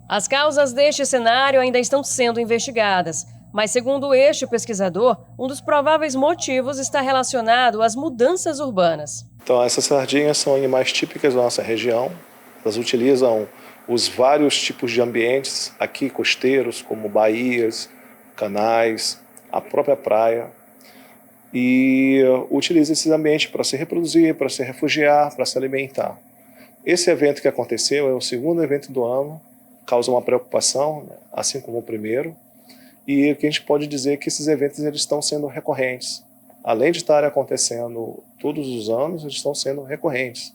As causas deste cenário ainda estão sendo investigadas, mas segundo este pesquisador, um dos prováveis motivos está relacionado às mudanças urbanas. Então, essas sardinhas são animais típicos da nossa região. Elas utilizam os vários tipos de ambientes aqui costeiros, como baías, canais, a própria praia, e utilizam esses ambientes para se reproduzir, para se refugiar, para se alimentar. Esse evento que aconteceu é o segundo evento do ano, causa uma preocupação, né, assim como o primeiro, e o que a gente pode dizer é que esses eventos eles estão sendo recorrentes. Além de estarem acontecendo todos os anos, eles estão sendo recorrentes.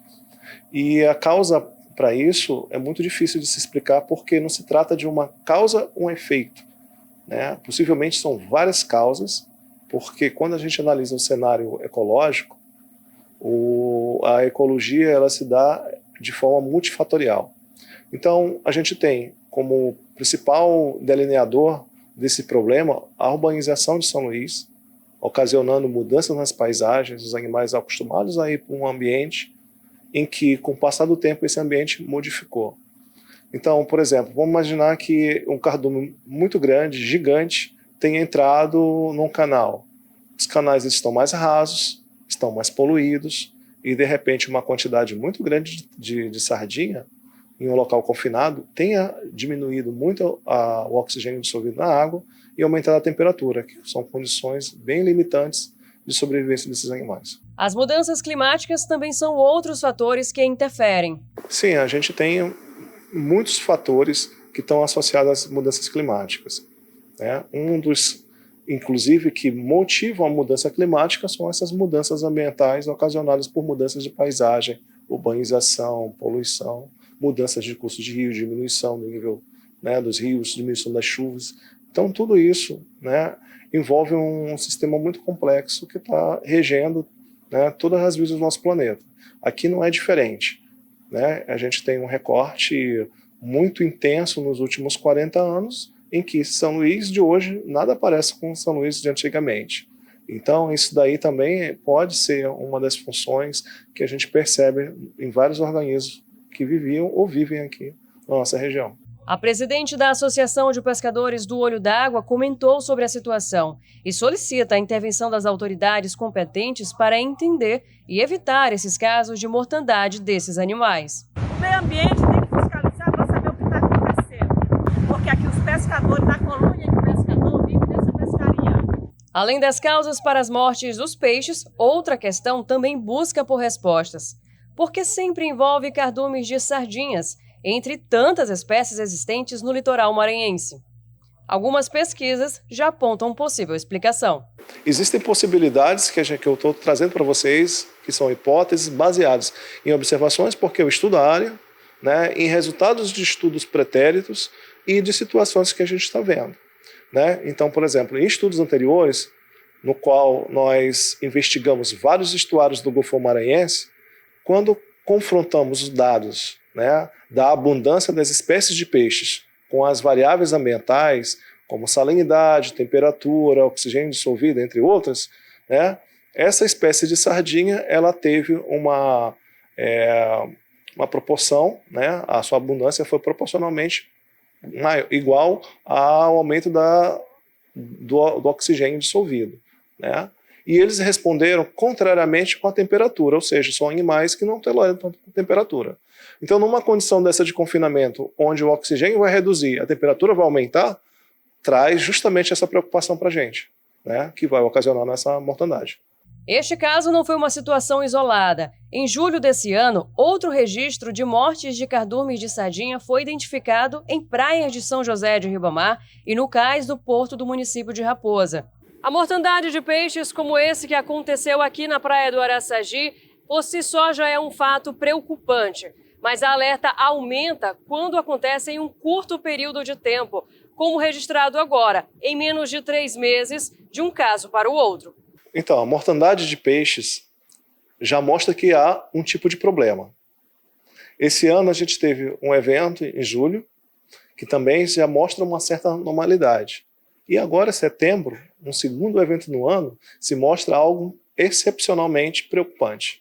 E a causa para isso é muito difícil de se explicar, porque não se trata de uma causa, um efeito, né? Possivelmente são várias causas, porque quando a gente analisa o cenário ecológico, a ecologia ela se dá de forma multifatorial. Então, a gente tem como principal delineador desse problema a urbanização de São Luís, ocasionando mudanças nas paisagens, os animais acostumados a ir para um ambiente em que, com o passar do tempo, esse ambiente modificou. Então, por exemplo, vamos imaginar que um cardume muito grande, gigante, tenha entrado num canal. Os canais estão mais rasos, estão mais poluídos, e de repente uma quantidade muito grande de sardinha em um local confinado tenha diminuído muito o oxigênio dissolvido na água e aumentado a temperatura, que são condições bem limitantes de sobrevivência desses animais. As mudanças climáticas também são outros fatores que interferem. Sim, a gente tem muitos fatores que estão associados às mudanças climáticas, né? Um dos, inclusive, que motivam a mudança climática são essas mudanças ambientais ocasionadas por mudanças de paisagem, urbanização, poluição, mudanças de curso de rio, diminuição do nível, né, dos rios, diminuição das chuvas. Então, tudo isso, né, envolve um sistema muito complexo que está regendo, né, todas as vidas do nosso planeta. Aqui não é diferente, né? A gente tem um recorte muito intenso nos últimos 40 anos, em que São Luís de hoje nada parece com São Luís de antigamente. Então, isso daí também pode ser uma das funções que a gente percebe em vários organismos que viviam ou vivem aqui na nossa região. A presidente da Associação de Pescadores do Olho d'Água comentou sobre a situação e solicita a intervenção das autoridades competentes para entender e evitar esses casos de mortandade desses animais. O meio ambiente tem que fiscalizar para saber o que está acontecendo, porque aqui os pescadores, na colônia de pescador, vivem dessa pescaria. Além das causas para as mortes dos peixes, outra questão também busca por respostas. Porque sempre envolve cardumes de sardinhas, entre tantas espécies existentes no litoral maranhense. Algumas pesquisas já apontam possível explicação. Existem possibilidades que eu estou trazendo para vocês, que são hipóteses baseadas em observações, porque eu estudo a área, né, em resultados de estudos pretéritos e de situações que a gente está vendo, né? Então, por exemplo, em estudos anteriores, no qual nós investigamos vários estuários do Golfo Maranhense, quando confrontamos os dados, né, da abundância das espécies de peixes com as variáveis ambientais, como salinidade, temperatura, oxigênio dissolvido, entre outras, né, essa espécie de sardinha ela teve uma proporção, né, a sua abundância foi proporcionalmente igual ao aumento do oxigênio dissolvido, né? E eles responderam contrariamente com a temperatura, ou seja, são animais que não toleram tanta temperatura. Então, numa condição dessa de confinamento, onde o oxigênio vai reduzir, a temperatura vai aumentar, traz justamente essa preocupação para a gente, né, que vai ocasionar essa mortandade. Este caso não foi uma situação isolada. Em julho desse ano, outro registro de mortes de cardumes de sardinha foi identificado em praias de São José de Ribamar e no cais do porto do município de Raposa. A mortandade de peixes como esse que aconteceu aqui na Praia do Araçagi, por si só já é um fato preocupante. Mas a alerta aumenta quando acontece em um curto período de tempo, como registrado agora, em menos de 3 meses, de um caso para o outro. Então, a mortandade de peixes já mostra que há um tipo de problema. Esse ano a gente teve um evento em julho, que também já mostra uma certa anormalidade. E agora, setembro, um segundo evento no ano, se mostra algo excepcionalmente preocupante.